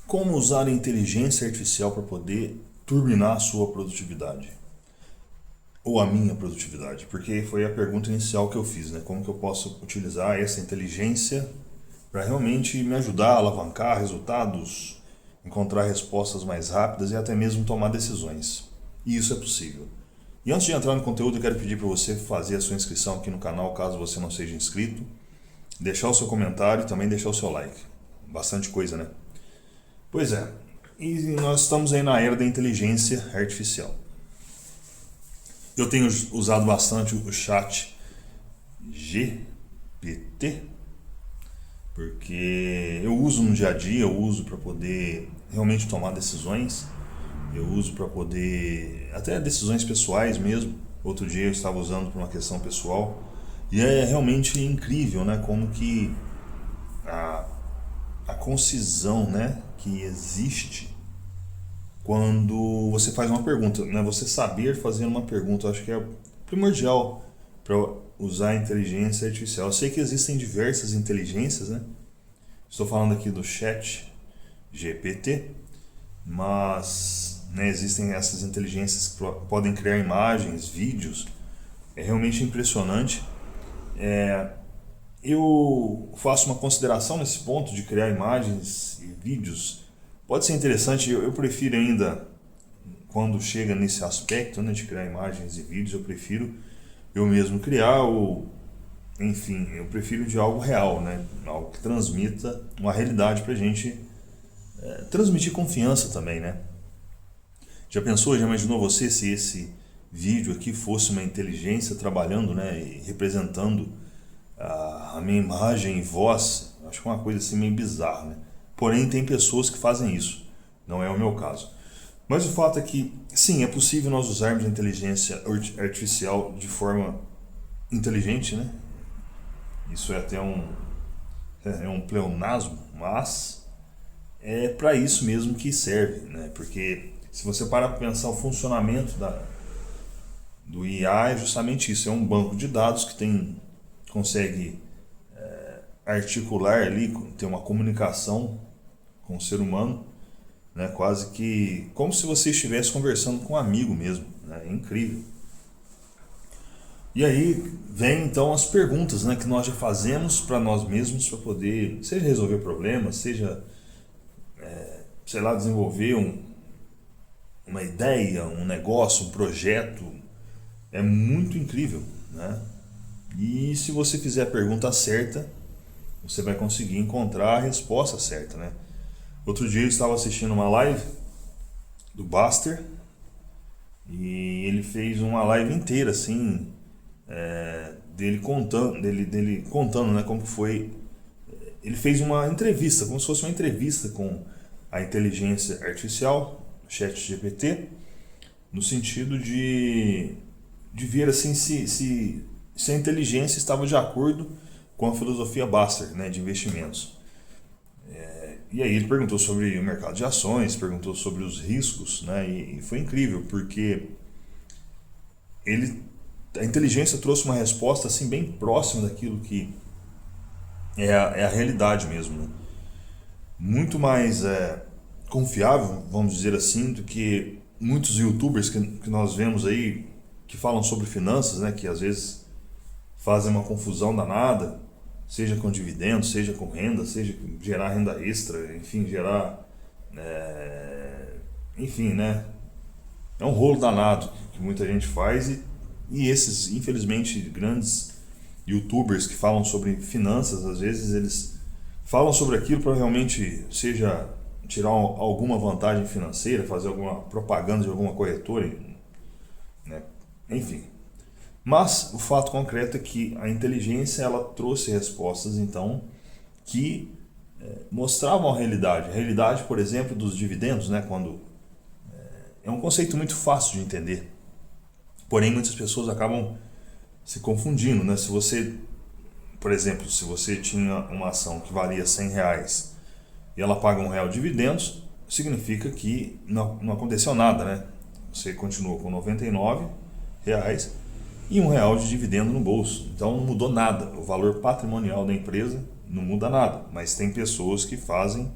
Como usar a inteligência artificial para poder turbinar a sua produtividade? Ou a minha produtividade? Porque foi a pergunta inicial que eu fiz, né? Como que eu posso utilizar essa inteligência para realmente me ajudar a alavancar resultados, encontrar respostas mais rápidas e até mesmo tomar decisões. E isso é possível. E antes de entrar no conteúdo, eu quero pedir para você fazer a sua inscrição aqui no canal, caso você não seja inscrito, deixar o seu comentário e também deixar o seu like. Bastante coisa, né? Pois é, e nós estamos aí na era da inteligência artificial. Eu tenho usado bastante o chat GPT, porque eu uso no dia a dia, eu uso para poder realmente tomar decisões, eu uso para poder, até decisões pessoais mesmo. Outro dia eu estava usando para uma questão pessoal, e é realmente incrível, né, como que a concisão, né, que existe quando você faz uma pergunta, né? Você saber fazer uma pergunta, eu acho que é primordial para usar a inteligência artificial. Eu sei que existem diversas inteligências, né? Estou falando aqui do chat GPT, mas né, existem essas inteligências que podem criar imagens, vídeos. É realmente impressionante. Eu faço uma consideração nesse ponto de criar imagens e vídeos. Pode ser interessante, eu prefiro ainda, quando chega nesse aspecto, né, de criar imagens e vídeos, eu prefiro eu mesmo criar, ou enfim, eu prefiro de algo real, né, algo que transmita uma realidade pra gente, transmitir confiança também, né. Já pensou, já imaginou você se esse vídeo aqui fosse uma inteligência trabalhando, né, e representando a minha imagem e voz? Acho que é uma coisa assim meio bizarra, né? Porém, tem pessoas que fazem isso. Não é o meu caso. Mas o fato é que, sim, é possível nós usarmos a inteligência artificial de forma inteligente, né? Isso é até um pleonasmo, mas é para isso mesmo que serve, né? Porque se você parar para pensar o funcionamento do IA, é justamente isso. É um banco de dados que consegue articular ali, ter uma comunicação com o ser humano, né? Quase que como se você estivesse conversando com um amigo mesmo, né? É incrível. E aí vem então as perguntas, né, que nós já fazemos para nós mesmos para poder, seja resolver problemas, seja, sei lá, desenvolver uma ideia, um negócio, um projeto. É muito incrível, né? E se você fizer a pergunta certa, você vai conseguir encontrar a resposta certa, né? Outro dia eu estava assistindo uma live do Buster e ele fez uma live inteira assim, dele contando, né, como foi. Ele fez uma entrevista, como se fosse uma entrevista com a inteligência artificial, ChatGPT, no sentido de ver assim se a inteligência estava de acordo com a filosofia Buster, né, de investimentos. E aí ele perguntou sobre o mercado de ações, perguntou sobre os riscos, né? E foi incrível, porque a inteligência trouxe uma resposta assim bem próxima daquilo que é a realidade mesmo, né? Muito mais confiável, vamos dizer assim, do que muitos YouTubers que nós vemos aí que falam sobre finanças, né? Que às vezes fazem uma confusão danada, seja com dividendos, seja com renda, seja gerar renda extra, enfim, enfim, né? É um rolo danado que muita gente faz e esses, infelizmente, grandes YouTubers que falam sobre finanças, às vezes eles falam sobre aquilo para realmente, seja tirar alguma vantagem financeira, fazer alguma propaganda de alguma corretora, né? Enfim. Mas o fato concreto é que a inteligência ela trouxe respostas então que mostravam a realidade. A realidade, por exemplo, dos dividendos, né, quando é um conceito muito fácil de entender. Porém, muitas pessoas acabam se confundindo, né? Se você, por exemplo, se você tinha uma ação que valia R$ 100 e ela paga R$ 1 de dividendos, significa que não aconteceu nada, né? Você continuou com R$ 99 e R$ 1 de dividendo no bolso. Então não mudou nada. O valor patrimonial da empresa não muda nada. Mas tem pessoas que fazem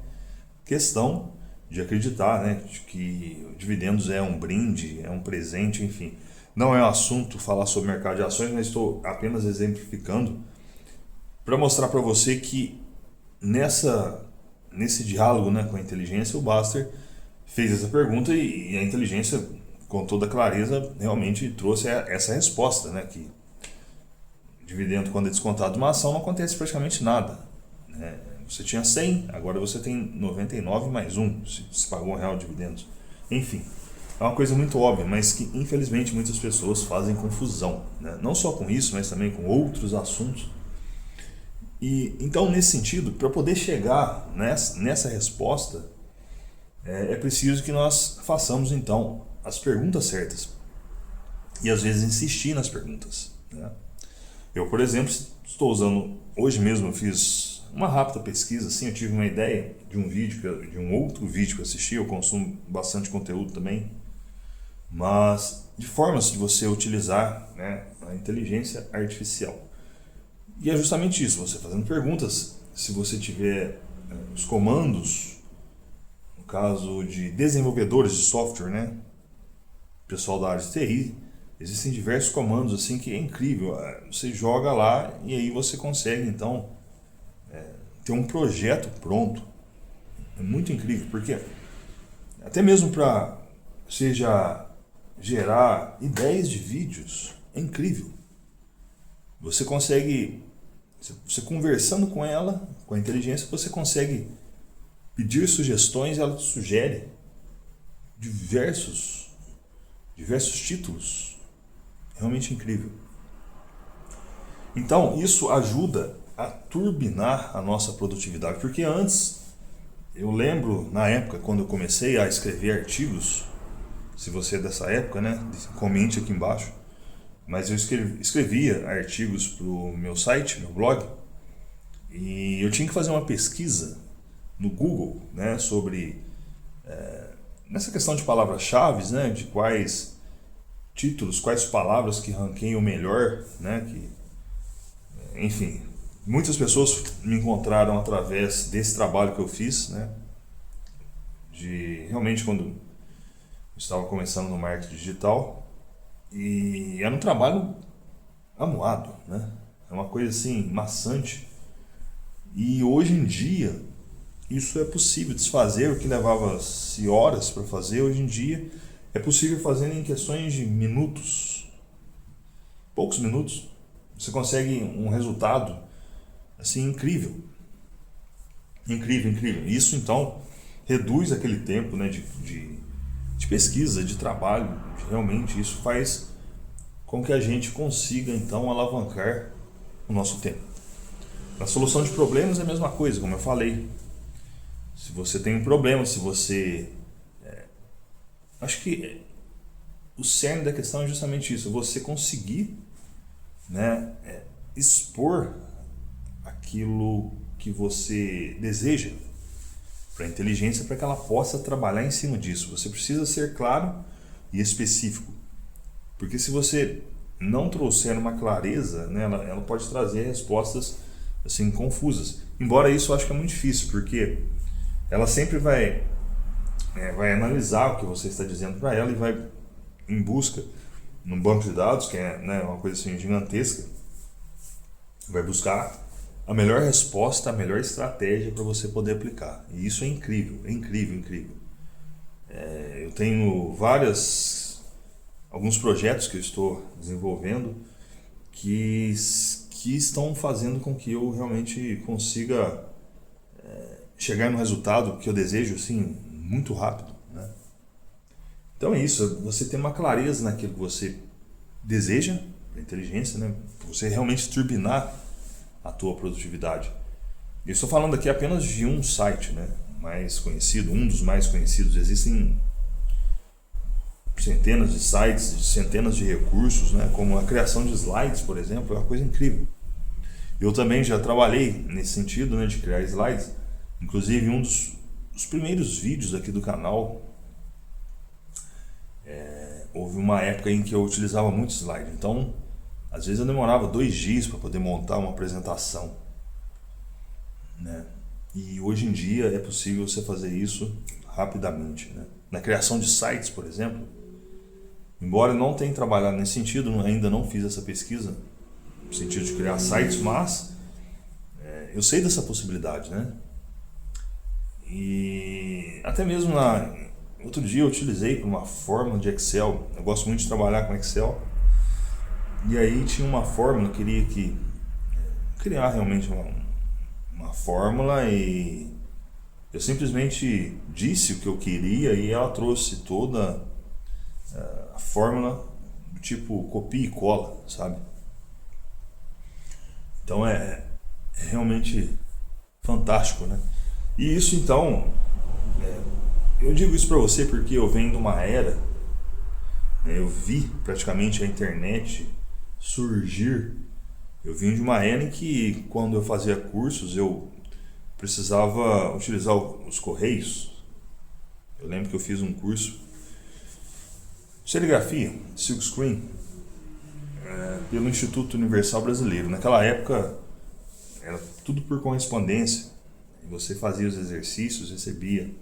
questão de acreditar, né, de que dividendos é um brinde, é um presente, enfim. Não é um assunto falar sobre mercado de ações, mas estou apenas exemplificando para mostrar para você que nesse diálogo, né, com a inteligência, o Buster fez essa pergunta e a inteligência, com toda clareza, realmente trouxe essa resposta, né, que dividendo, quando é descontado de uma ação, não acontece praticamente nada, né? Você tinha 100, agora você tem 99 mais 1, se pagou R$1 de dividendos. Enfim, é uma coisa muito óbvia, mas que infelizmente muitas pessoas fazem confusão, né? Não só com isso, mas também com outros assuntos. E então, nesse sentido, para poder chegar nessa resposta, é preciso que nós façamos então as perguntas certas e às vezes insistir nas perguntas, né? Eu, por exemplo, estou usando, hoje mesmo eu fiz uma rápida pesquisa, assim, eu tive uma ideia de um outro vídeo que eu assisti, eu consumo bastante conteúdo também, mas de formas de você utilizar, né, a inteligência artificial. E é justamente isso, você fazendo perguntas, se você tiver os comandos, no caso de desenvolvedores de software, né, pessoal da área de TI, existem diversos comandos assim que é incrível. Você joga lá e aí você consegue então ter um projeto pronto. É muito incrível, porque até mesmo para seja gerar ideias de vídeos, é incrível. Você consegue, você conversando com ela, com a inteligência, você consegue pedir sugestões e ela te sugere diversos títulos. Realmente incrível. Então, isso ajuda a turbinar a nossa produtividade, porque antes, eu lembro na época, quando eu comecei a escrever artigos, se você é dessa época, né, comente aqui embaixo, mas eu escrevia artigos para o meu site, meu blog, e eu tinha que fazer uma pesquisa no Google, né, sobre nessa questão de palavras-chave, né, de quais títulos, quais palavras que ranqueiam melhor, né, enfim, muitas pessoas me encontraram através desse trabalho que eu fiz, né, de realmente quando eu estava começando no marketing digital, e era um trabalho amuado, né, é uma coisa assim maçante, e hoje em dia isso é possível desfazer, o que levava-se horas para fazer, hoje em dia é possível fazer em questões de minutos, poucos minutos, você consegue um resultado assim incrível, incrível, incrível. Isso então reduz aquele tempo, né, de pesquisa, de trabalho, realmente isso faz com que a gente consiga então alavancar o nosso tempo. Na solução de problemas é a mesma coisa, como eu falei. Se você tem um problema, se você acho que o cerne da questão é justamente isso, você conseguir, né, expor aquilo que você deseja para a inteligência para que ela possa trabalhar em cima disso. Você precisa ser claro e específico, porque se você não trouxer uma clareza, né, ela pode trazer respostas assim confusas. Embora isso eu acho que é muito difícil, porque ela sempre vai analisar o que você está dizendo para ela e vai em busca num banco de dados, que é, né, uma coisa assim gigantesca, vai buscar a melhor resposta, a melhor estratégia para você poder aplicar. E isso é incrível, incrível, incrível. Eu tenho alguns projetos que eu estou desenvolvendo que estão fazendo com que eu realmente consiga chegar no resultado que eu desejo assim muito rápido, né? Então é isso, você tem uma clareza naquilo que você deseja, a inteligência, né? Você realmente turbinar a tua produtividade. Eu estou falando aqui apenas de um site, né, mais conhecido, um dos mais conhecidos. Existem centenas de sites, centenas de recursos, né, como a criação de slides, por exemplo, é uma coisa incrível. Eu também já trabalhei nesse sentido, né, de criar slides. Inclusive, um dos primeiros vídeos aqui do canal, houve uma época em que eu utilizava muito slide. Então, às vezes eu demorava 2 dias para poder montar uma apresentação, né? E hoje em dia é possível você fazer isso rapidamente, né? Na criação de sites, por exemplo, embora eu não tenha trabalhado nesse sentido, ainda não fiz essa pesquisa no sentido de criar sites, mas eu sei dessa possibilidade, né? E até mesmo outro dia eu utilizei para uma fórmula de Excel. Eu gosto muito de trabalhar com Excel. E aí tinha uma fórmula, eu queria criar realmente uma fórmula, e eu simplesmente disse o que eu queria e ela trouxe toda a fórmula do tipo copia e cola, sabe? Então é realmente fantástico, né? E isso então, eu digo isso para você porque eu venho de uma era, né, eu vi praticamente a internet surgir. Eu vim de uma era em que, quando eu fazia cursos, eu precisava utilizar os correios. Eu lembro que eu fiz um curso de serigrafia, silkscreen, pelo Instituto Universal Brasileiro. Naquela época era tudo por correspondência. Você fazia os exercícios, recebia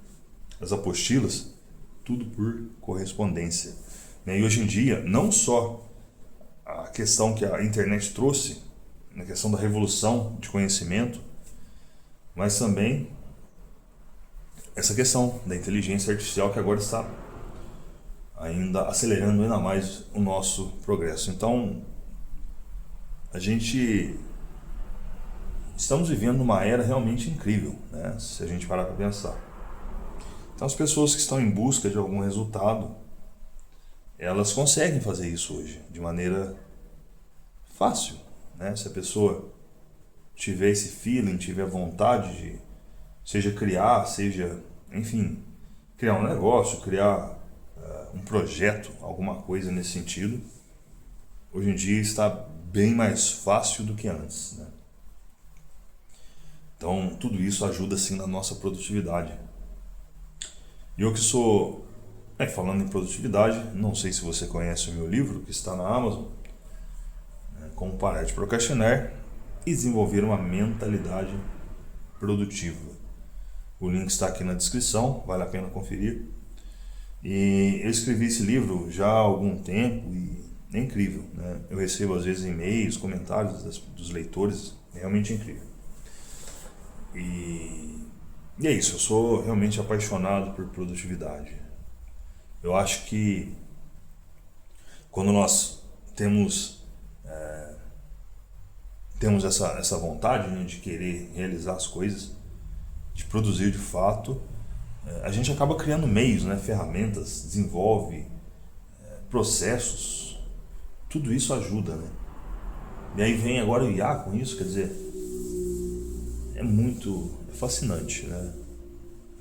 as apostilas, tudo por correspondência. E hoje em dia, não só a questão que a internet trouxe, na questão da revolução de conhecimento, mas também essa questão da inteligência artificial, que agora está ainda acelerando ainda mais o nosso progresso. Então, estamos vivendo uma era realmente incrível, né? Se a gente parar para pensar. Então, as pessoas que estão em busca de algum resultado, elas conseguem fazer isso hoje de maneira fácil, né? Se a pessoa tiver esse feeling, tiver vontade de, seja criar, seja, enfim, criar um negócio, criar um projeto, alguma coisa nesse sentido, hoje em dia está bem mais fácil do que antes, né? Então, tudo isso ajuda sim na nossa produtividade. E eu que sou, falando em produtividade, não sei se você conhece o meu livro que está na Amazon, Como Parar de Procrastinar e Desenvolver uma Mentalidade Produtiva. O link está aqui na descrição, vale a pena conferir. E eu escrevi esse livro já há algum tempo e é incrível, né? Eu recebo às vezes e-mails, comentários dos leitores, é realmente incrível. E é isso, eu sou realmente apaixonado por produtividade. Eu acho que quando nós temos essa vontade, né, de querer realizar as coisas, de produzir de fato, a gente acaba criando meios, né, ferramentas, desenvolve processos, tudo isso ajuda, né? E aí vem agora o IA com isso, quer dizer, é fascinante, né?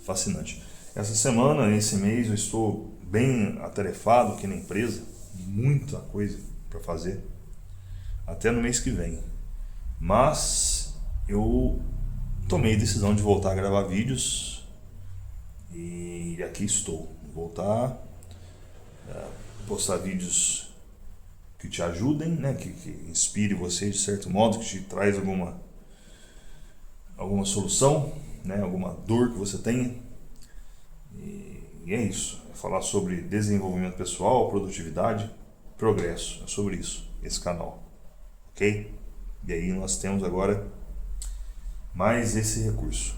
Fascinante. Essa semana, esse mês, eu estou bem atarefado aqui na empresa, muita coisa para fazer, até no mês que vem. Mas eu tomei a decisão de voltar a gravar vídeos e aqui estou. Vou voltar a postar vídeos que te ajudem, né? que inspire você de certo modo, que te traz alguma solução, né? Alguma dor que você tenha. E é isso. É falar sobre desenvolvimento pessoal, produtividade, progresso. É sobre isso, esse canal. Ok? E aí nós temos agora mais esse recurso,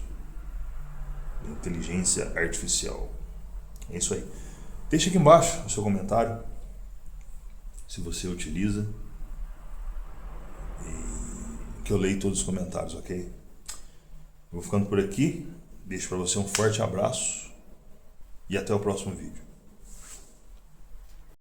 inteligência artificial. É isso aí. Deixa aqui embaixo o seu comentário, se você utiliza, que eu leio todos os comentários, ok? Eu vou ficando por aqui, deixo para você um forte abraço e até o próximo vídeo.